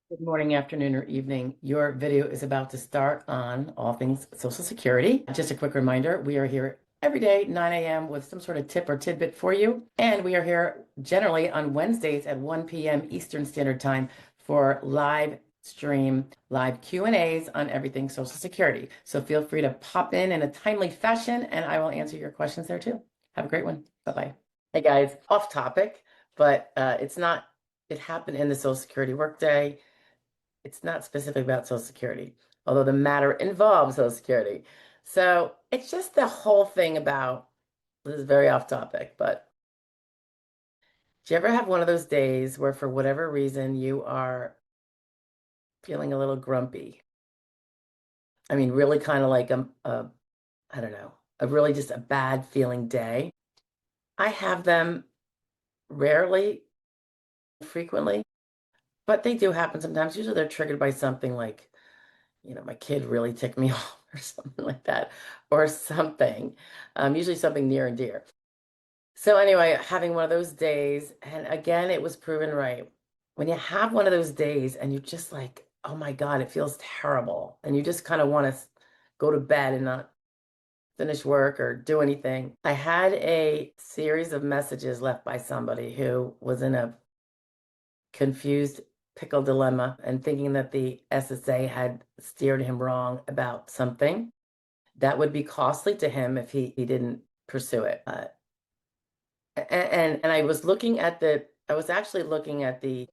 Good morning, afternoon, or evening. Your video is about to start on all things Social Security. Just a quick reminder, we are here every day, 9 a.m. with some sort of tip or tidbit for you. And we are here generally on Wednesdays at 1 p.m. Eastern Standard Time for live stream, live Q&As on everything Social Security. So feel free to pop in a timely fashion, and I will answer your questions there too. Have a great one. Bye-bye. Hey guys, off topic, but it's not, it happened in the Social Security workday. It's not specific about Social Security, although the matter involves Social Security. So it's just the whole thing about, this is very off topic, but do you ever have one of those days where for whatever reason you are feeling a little grumpy? I mean, really kind of like I don't know, a really just a bad feeling day. I have them rarely, frequently, but they do happen sometimes. Usually they're triggered by something like, my kid really ticked me off or something like that, or something, usually something near and dear. So anyway, having one of those days, and again, it was proven right. When you have one of those days and you're just like, oh my God, it feels terrible, and you just kind of want to go to bed and not finish work or do anything. I had a series of messages left by somebody who was in a confused pickle dilemma and thinking that the SSA had steered him wrong about something that would be costly to him if he didn't pursue it. And I was looking at I was actually looking at the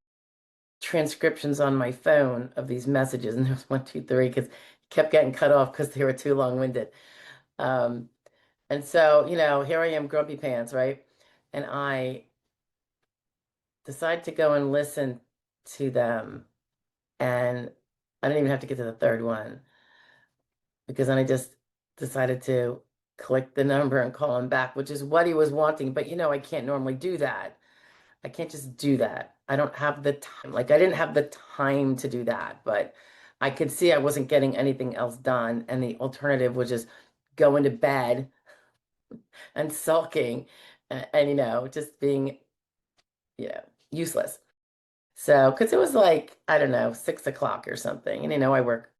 transcriptions on my phone of these messages, and there was one, two, three, because kept getting cut off because they were too long-winded. Um, and so, here I am, grumpy pants, right? And I decided to go and listen to them, and I didn't even have to get to the third one because then I just decided to click the number and call him back, which is what he was wanting. But I can't normally do that. I can't just do that. I don't have the time. Like, I didn't have the time to do that, but I could see I wasn't getting anything else done. And the alternative was just going to bed and sulking and just being, useless. So, because it was like, I don't know, 6 o'clock or something. And I work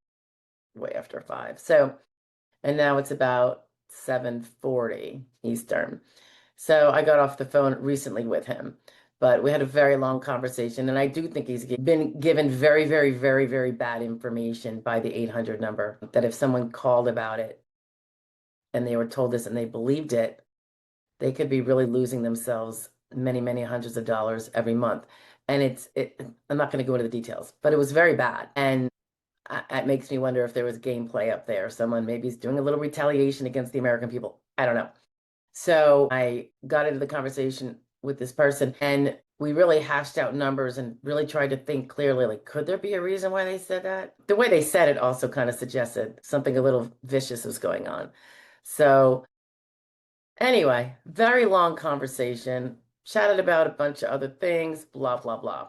way after 5. So, and now it's about 7:40 Eastern. So I got off the phone recently with him, but we had a very long conversation, and I do think he's been given very, very, very, very bad information by the 800 number, that if someone called about it and they were told this and they believed it, they could be really losing themselves many, many hundreds of dollars every month. And I'm not going to go into the details, but it was very bad. And it makes me wonder if there was gameplay up there. Someone maybe is doing a little retaliation against the American people. I don't know. So I got into the conversation with this person, and we really hashed out numbers and really tried to think clearly, like, could there be a reason why they said that? The way they said it also kind of suggested something a little vicious was going on. So anyway, very long conversation, chatted about a bunch of other things, blah, blah, blah.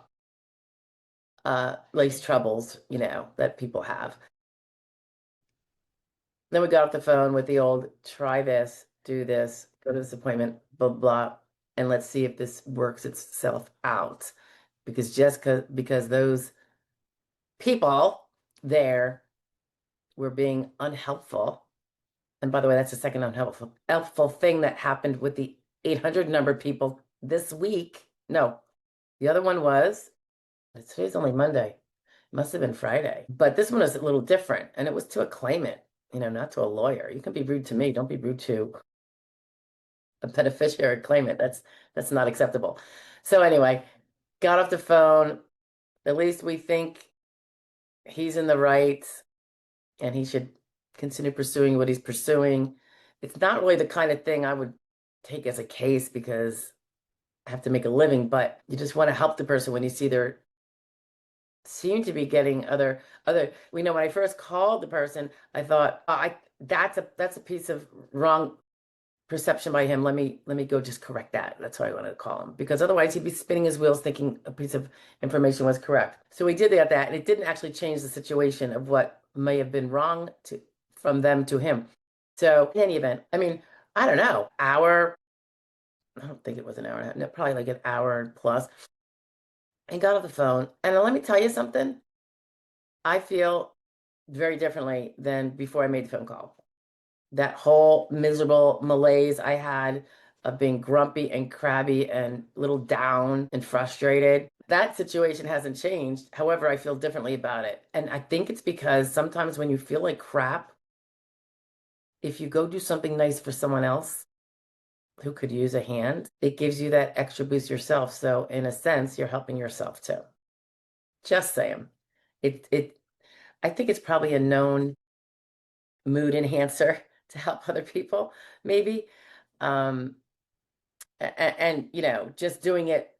Lace troubles, that people have. Then we got off the phone with the old try this, do this, go to this appointment, blah, blah, and let's see if this works itself out. Because just because those people there were being unhelpful. And by the way, that's the second helpful thing that happened with the 800 number people this week. No, the other one was, today's only Monday. It must have been Friday. But this one was a little different, and it was to a claimant, not to a lawyer. You can be rude to me. Don't be rude to a beneficiary claimant. That's not acceptable. So anyway, got off the phone. At least we think he's in the right and he should continue pursuing what he's pursuing. It's not really the kind of thing I would take as a case because I have to make a living, but you just want to help the person when you see they're seem to be getting when I first called the person, I thought, that's a piece of wrong perception by him. Let me go just correct that. That's why I wanted to call him, because otherwise he'd be spinning his wheels thinking a piece of information was correct. So we did that, and it didn't actually change the situation of what may have been wrong from them to him. So in any event, I mean, I don't know, I don't think it was an hour and a half, no, probably like an hour plus. And got off the phone. And let me tell you something. I feel very differently than before I made the phone call. That whole miserable malaise I had of being grumpy and crabby and a little down and frustrated, that situation hasn't changed. However, I feel differently about it. And I think it's because sometimes when you feel like crap, if you go do something nice for someone else who could use a hand, it gives you that extra boost yourself. So in a sense, you're helping yourself too. Just saying. It I think it's probably a known mood enhancer to help other people, maybe. Um, and just doing it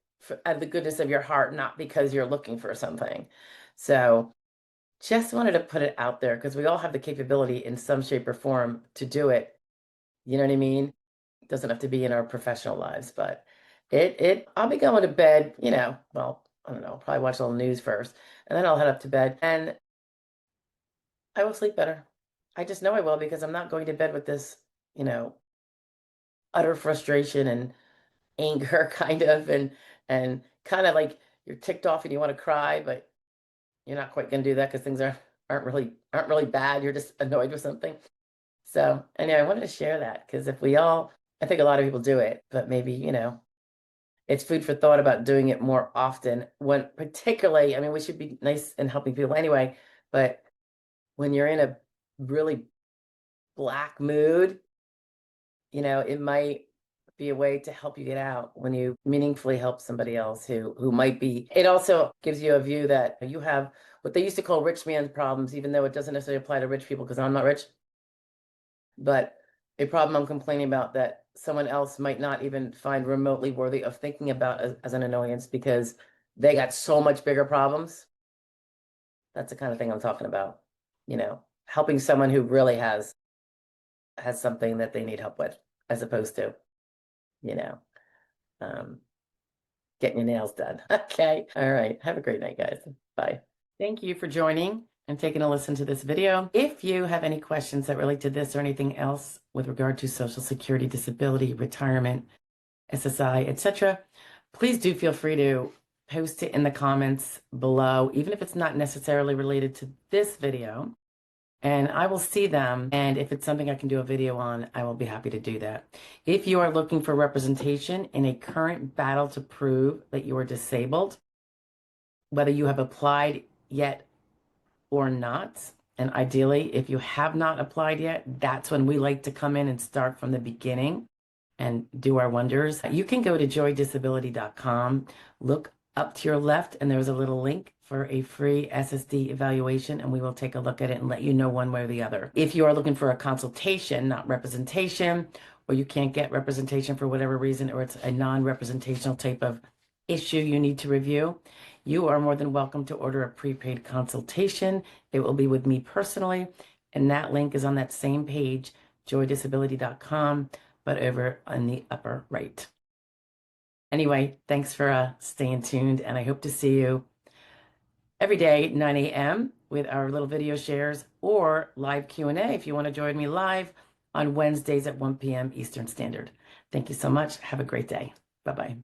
out of the goodness of your heart, not because you're looking for something. So just wanted to put it out there because we all have the capability in some shape or form to do it. You know what I mean? It doesn't have to be in our professional lives, but I'll be going to bed, well, I don't know, probably watch a little news first, and then I'll head up to bed and I will sleep better. I just know I will because I'm not going to bed with this, you know, utter frustration and anger and kind of like you're ticked off and you want to cry, but you're not quite going to do that because things aren't really bad. You're just annoyed with something. So anyway, I wanted to share that because if we all, I think a lot of people do it, but maybe, it's food for thought about doing it more often when particularly, I mean, we should be nice and helping people anyway, but when you're in a really black mood, it might be a way to help you get out when you meaningfully help somebody else who might be. It also gives you a view that you have what they used to call rich man's problems, even though it doesn't necessarily apply to rich people because I'm not rich, but a problem I'm complaining about that someone else might not even find remotely worthy of thinking about as an annoyance because they got so much bigger problems. That's the kind of thing I'm talking about, helping someone who really has something that they need help with, as opposed to, you know, um, getting your nails done. Okay. All right. Have a great night, guys. Bye. Thank you for joining and taking a listen to this video. If you have any questions that relate to this or anything else with regard to Social Security, disability, retirement, SSI, etc., please do feel free to post it in the comments below, even if it's not necessarily related to this video. And I will see them. And if it's something I can do a video on, I will be happy to do that. If you are looking for representation in a current battle to prove that you are disabled, whether you have applied yet or not, and ideally, if you have not applied yet, that's when we like to come in and start from the beginning and do our wonders. You can go to joydisability.com, look up to your left, and there's a little link for a free SSD evaluation, and we will take a look at it and let you know one way or the other. If you are looking for a consultation, not representation, or you can't get representation for whatever reason, or it's a non-representational type of issue you need to review, you are more than welcome to order a prepaid consultation. It will be with me personally, and that link is on that same page, joydisability.com, but over on the upper right. Anyway, thanks for staying tuned, and I hope to see you every day, 9 a.m. with our little video shares or live Q&A if you want to join me live on Wednesdays at 1 p.m. Eastern Standard. Thank you so much. Have a great day. Bye-bye.